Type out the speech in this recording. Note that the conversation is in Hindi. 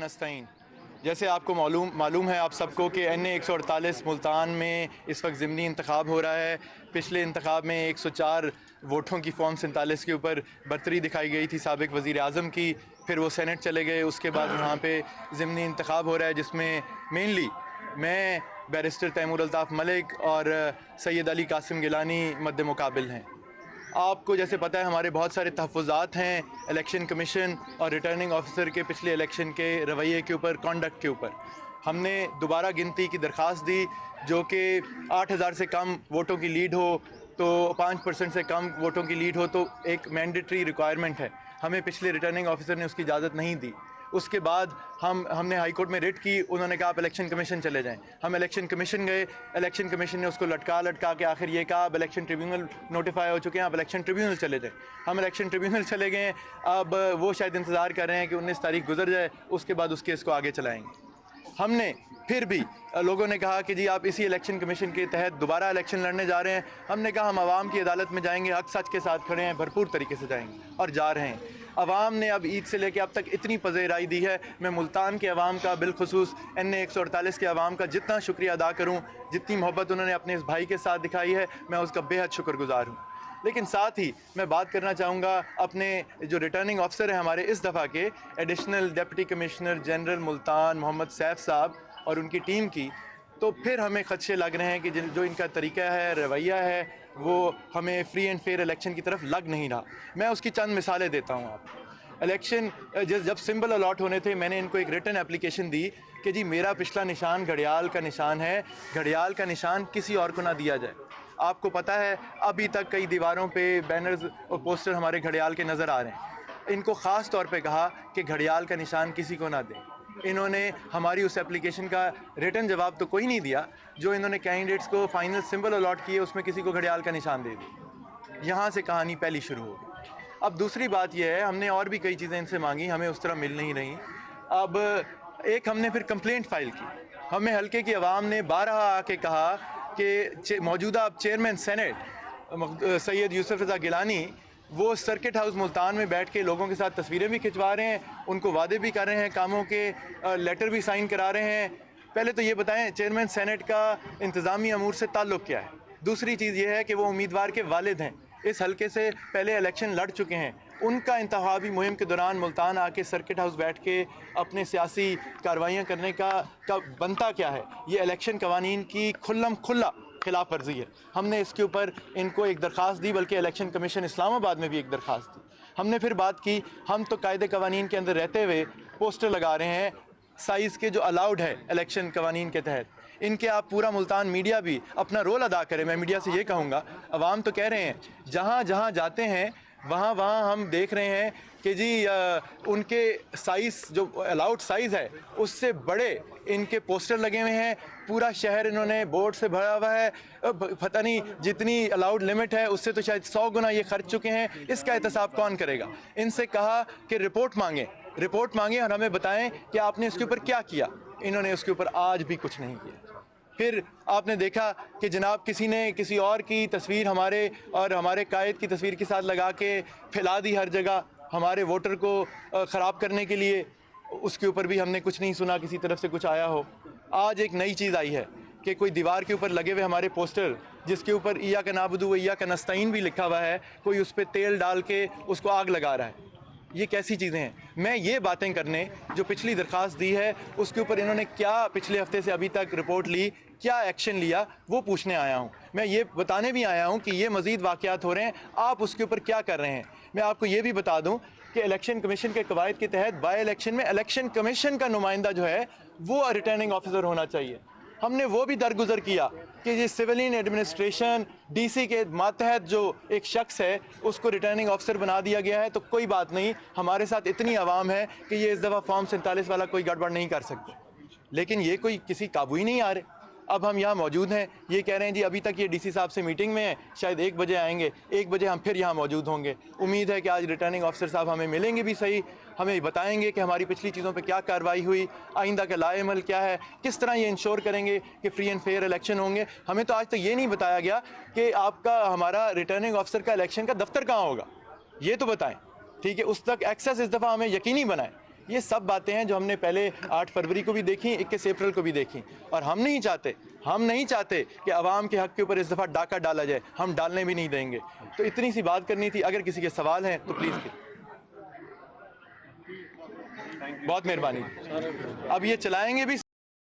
नस्ताइन। जैसे आपको मालूम है आप सबको कि NA 148 मुल्तान में इस वक्त ज़िमनी इंतखाब हो रहा है। पिछले इंतखाब में 104 वोटों की फॉर्म 47 के ऊपर बरतरी दिखाई गई थी साबिक़ वज़ीर आज़म की। फिर वो सेनेट चले गए, उसके बाद यहाँ पे ज़िमनी इंतखाब हो रहा है जिसमें मेनली मैं, बैरिस्टर तैमूर अल्ताफ़ मलिक और सैयद अली कासिम गिलानी मद्दे मुकाबिल हैं। आपको जैसे पता है हमारे बहुत सारे तहफ़्फ़ुज़ात हैं इलेक्शन कमीशन और रिटर्निंग ऑफिसर के पिछले इलेक्शन के रवैये के ऊपर, कॉन्डक्ट के ऊपर। हमने दोबारा गिनती की दरख्वास्त दी जो कि 8000 से कम वोटों की लीड हो तो 5% से कम वोटों की लीड हो तो एक मैंडेटरी रिक्वायरमेंट है। हमें पिछले रिटर्निंग ऑफिसर ने उसकी इजाज़त नहीं दी। उसके बाद हमने हाई कोर्ट में रिट की, उन्होंने कहा आप इलेक्शन कमीशन चले जाएं। हम इलेक्शन कमीशन गए, इलेक्शन कमीशन ने उसको लटका के आखिर ये कहा अब इलेक्शन ट्रिब्यूनल नोटिफाई हो चुके हैं, आप इलेक्शन ट्रिब्यूनल चले जाएं। हम इलेक्शन ट्रिब्यूनल चले गए। अब वो शायद इंतज़ार कर रहे हैं कि 19 तारीख गुजर जाए, उसके बाद उस केस को आगे चलाएँगे। हमने फिर भी लोगों ने कहा कि जी आप इसी इलेक्शन कमीशन के तहत दोबारा इलेक्शन लड़ने जा रहे हैं। हमने कहा हम आवाम की अदालत में जाएंगे, हक सच के साथ खड़े हैं, भरपूर तरीके से जाएंगे और जा रहे हैं। अवाम ने अब ईद से लेकर अब तक इतनी पज़ेराई दी है। मैं मुल्तान के अवाम का, बिलखुसूस NA 148 के अवाम का जितना शुक्रिया अदा करूँ, जितनी मोहब्बत उन्होंने अपने इस भाई के साथ दिखाई है, मैं उसका बेहद शुक्रगुज़ार हूँ। लेकिन साथ ही मैं बात करना चाहूँगा अपने जो रिटर्निंग ऑफिसर हैं हमारे इस दफ़ा के, additional deputy commissioner general Multan Mohammad Saif साहब और उनकी टीम की। तो फिर हमें खदशे लग रहे हैं कि जो इनका तरीका है, रवैया है, वो हमें फ्री एंड फेयर इलेक्शन की तरफ लग नहीं रहा। मैं उसकी चंद मिसालें देता हूँ आपको। इलेक्शन जब सिंबल अलॉट होने थे, मैंने इनको एक रिटन एप्लीकेशन दी कि जी मेरा पिछला निशान घड़ियाल का निशान है, घड़ियाल का निशान किसी और को ना दिया जाए। आपको पता है अभी तक कई दीवारों पे बैनर्स और पोस्टर हमारे घड़ियाल के नज़र आ रहे हैं। इनको ख़ास तौर पे कहा कि घड़ियाल का निशान किसी को ना दें। इन्होंने हमारी उस एप्लीकेशन का रिटन जवाब तो कोई नहीं दिया, जो इन्होंने कैंडिडेट्स को फाइनल सिंबल अलॉट किए उसमें किसी को घड़ियाल का निशान दे दिया। यहाँ से कहानी पहली शुरू हो गई। अब दूसरी बात यह है, हमने और भी कई चीज़ें इनसे मांगी, हमें उस तरह मिल नहीं रही। अब एक हमने फिर कंप्लेंट फ़ाइल की। हमें हल्के की आवाम ने 12 आके कहा कि मौजूदा अब चेयरमैन सेनेट सैयद यूसुफ रज़ा गिलानी वो सर्किट हाउस मुल्तान में बैठ के लोगों के साथ तस्वीरें भी खिंचवा रहे हैं, उनको वादे भी कर रहे हैं, कामों के लेटर भी साइन करा रहे हैं। पहले तो ये बताएं चेयरमैन सेनेट का इंतज़ामी अमूर से ताल्लुक़ क्या है। दूसरी चीज़ ये है कि वो उम्मीदवार के वालिद हैं, इस हल्के से पहले इलेक्शन लड़ चुके हैं। उनका इंतखाबी मुहिम के दौरान मुल्तान आके सर्किट हाउस बैठ के अपने सियासी कार्रवाइयाँ करने का बनता क्या है। ये इलेक्शन कवानीन की खुल्लम खुल्ला खिलाफ वर्जी है। हमने इसके ऊपर इनको एक दरख्वास्त दी, बल्कि इलेक्शन कमीशन इस्लामाबाद में भी एक दरख्वास्त दी। हमने फिर बात की, हम तो कायदे कवानीन के अंदर रहते हुए पोस्टर लगा रहे हैं साइज़ के जो अलाउड है इलेक्शन कवानीन के तहत। इनके आप पूरा मुल्तान मीडिया भी अपना रोल अदा करे। मैं मीडिया से ये कहूँगा, अवाम तो कह रहे हैं जहाँ जहाँ जाते हैं वहाँ हम देख रहे हैं कि जी उनके साइज़ जो अलाउड साइज़ है उससे बड़े इनके पोस्टर लगे हुए हैं। पूरा शहर इन्होंने बोर्ड से भरा हुआ है। पता नहीं जितनी अलाउड लिमिट है उससे तो शायद 100 गुना ये खर्च चुके हैं। इसका एहतसाब कौन करेगा। इनसे कहा कि रिपोर्ट मांगें और हमें बताएं कि आपने इसके ऊपर क्या किया। इन्होंने उसके ऊपर आज भी कुछ नहीं किया। फिर आपने देखा कि जनाब किसी ने किसी और की तस्वीर हमारे और हमारे कायद की तस्वीर के साथ लगा के फैला दी हर जगह हमारे वोटर को ख़राब करने के लिए। उसके ऊपर भी हमने कुछ नहीं सुना किसी तरफ से कुछ आया हो। आज एक नई चीज़ आई है कि कोई दीवार के ऊपर लगे हुए हमारे पोस्टर जिसके ऊपर इय्या का नाबुदु व इय्या का नस्तईन भी लिखा हुआ है, कोई उस पर तेल डाल के उसको आग लगा रहा है। ये कैसी चीज़ें हैं। मैं ये बातें करने जो पिछली दरख्वास्त दी है उसके ऊपर इन्होंने क्या पिछले हफ्ते से अभी तक रिपोर्ट ली, क्या एक्शन लिया, वो पूछने आया हूँ। मैं ये बताने भी आया हूँ कि ये मज़ीद वाक़यात हो रहे हैं, आप उसके ऊपर क्या कर रहे हैं। मैं आपको ये भी बता दूँ कि इलेक्शन कमीशन के कवायद के तहत बाई इलेक्शन में इलेक्शन कमीशन का नुमाइंदा जो है वो रिटर्निंग ऑफिसर होना चाहिए। हमने वो भी दरगुजर किया कि ये सिविलियन एडमिनिस्ट्रेशन DC के मातहत जो एक शख्स है उसको रिटर्निंग ऑफिसर बना दिया गया है। तो कोई बात नहीं, हमारे साथ इतनी आवाम है कि ये इस दफ़ा फॉर्म 47 वाला कोई गड़बड़ नहीं कर सकते। लेकिन ये कोई किसी काबू ही नहीं आ रहे। अब हम यहाँ मौजूद हैं, ये कह रहे हैं जी अभी तक ये DC साहब से मीटिंग में है, शायद 1 बजे आएंगे, 1 बजे हम फिर यहाँ मौजूद होंगे। उम्मीद है कि आज रिटर्निंग ऑफिसर साहब हमें मिलेंगे भी सही, हमें बताएंगे कि हमारी पिछली चीज़ों पे क्या कार्रवाई हुई, आइंदा का लाएमल क्या है, किस तरह ये इंश्योर करेंगे कि फ्री एंड फेयर इलेक्शन होंगे। हमें तो आज तक ये नहीं बताया गया कि आपका हमारा रिटर्निंग ऑफिसर का इलेक्शन का दफ्तर कहाँ होगा, ये तो बताएँ। ठीक है, उस तक एक्सेस इस दफ़ा हमें यकीनी बनाएं। ये सब बातें हैं जो हमने पहले 8 फरवरी को भी देखी, 21 अप्रैल को भी देखी। और हम नहीं चाहते कि अवाम के हक़ के ऊपर इस दफ़ा डाका डाला जाए, हम डालने भी नहीं देंगे। तो इतनी सी बात करनी थी। अगर किसी के सवाल हैं तो प्लीज़, बहुत मेहरबानी। अब ये चलाएंगे भी।